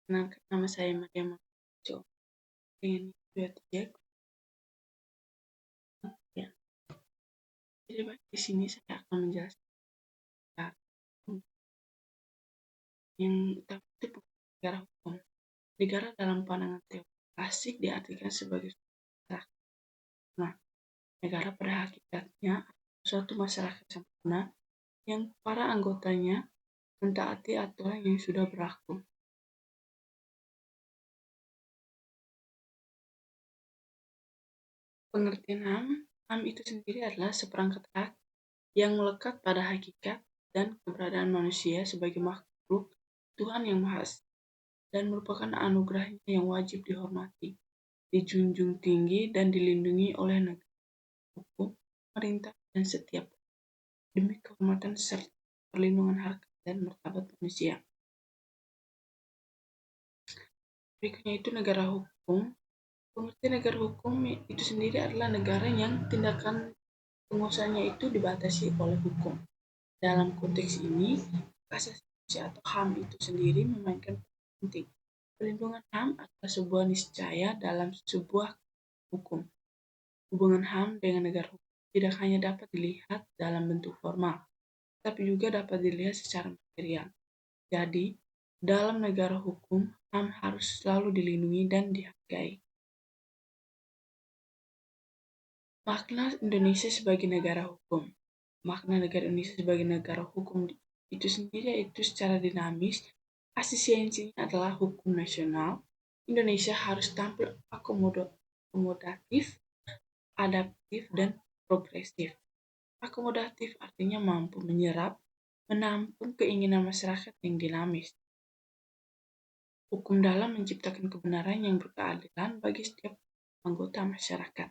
Kenalkan nama saya Maria Majo dengan bibliotek. Ya, jadi di sini saya akan menjelaskan yang utama itu negara hukum. Negara dalam pandangan teori klasik diartikan sebagai masyarakat. Nah, negara pada hakikatnya suatu masyarakat sempurna yang para anggotanya mentaati aturan yang sudah berlaku. Pengertian HAM itu sendiri adalah seperangkat hak yang melekat pada hakikat dan keberadaan manusia sebagai makhluk Tuhan yang Maha Esa dan merupakan anugerahnya yang wajib dihormati, dijunjung tinggi dan dilindungi oleh negara, hukum, pemerintah, dan setiap demi kehormatan serta perlindungan hak dan martabat manusia. Berikutnya itu negara hukum. Pengertian negara hukum itu sendiri adalah negara yang tindakan penguasanya itu dibatasi oleh hukum. Dalam konteks ini, asasi manusia atau HAM itu sendiri memainkan peran penting. Perlindungan HAM adalah sebuah niscaya dalam sebuah hukum. Hubungan HAM dengan negara hukum tidak hanya dapat dilihat dalam bentuk formal, tapi juga dapat dilihat secara material. Jadi, dalam negara hukum, HAM harus selalu dilindungi dan dihargai. Makna Indonesia sebagai negara hukum. Makna negara Indonesia sebagai negara hukum itu sendiri yaitu secara dinamis, esensinya adalah hukum nasional. Indonesia harus tampil akomodatif, adaptif, dan progresif. Akomodatif artinya mampu menyerap, menampung keinginan masyarakat yang dinamis. Hukum dalam menciptakan kebenaran yang berkeadilan bagi setiap anggota masyarakat.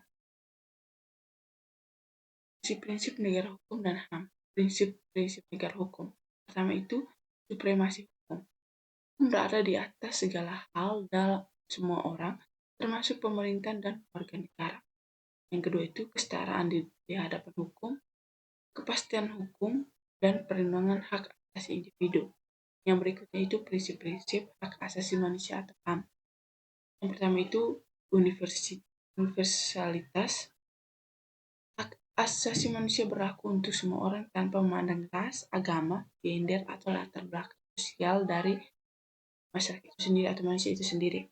Prinsip-prinsip negara hukum dan HAM. Prinsip-prinsip negara hukum. Pertama itu, supremasi hukum. Hukum berada di atas segala hal dalam semua orang, termasuk pemerintahan dan warga negara. Yang kedua itu, kesetaraan di hadapan hukum, kepastian hukum, dan perlindungan hak asasi individu. Yang berikutnya itu prinsip-prinsip hak asasi manusia atau HAM. Yang pertama itu universalitas. Hak asasi manusia berlaku untuk semua orang tanpa memandang ras, agama, gender, atau latar belakang sosial dari masyarakat itu sendiri atau manusia itu sendiri.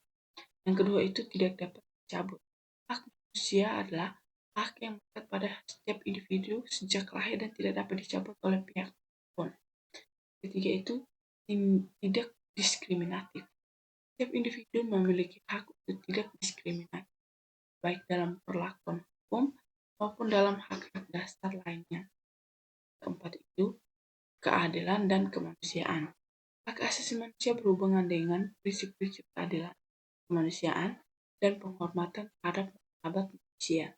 Yang kedua itu tidak dapat dicabut. Hak manusia adalah hak yang melekat pada setiap individu sejak lahir dan tidak dapat dicabut oleh pihak pun. Ketiga itu tidak diskriminatif. Setiap individu memiliki hak untuk tidak diskriminatif, baik dalam perlakuan hukum maupun dalam hak-hak dasar lainnya. Keempat itu keadilan dan kemanusiaan. Hak asasi manusia berhubungan dengan prinsip-prinsip keadilan, kemanusiaan, dan penghormatan terhadap martabat manusia.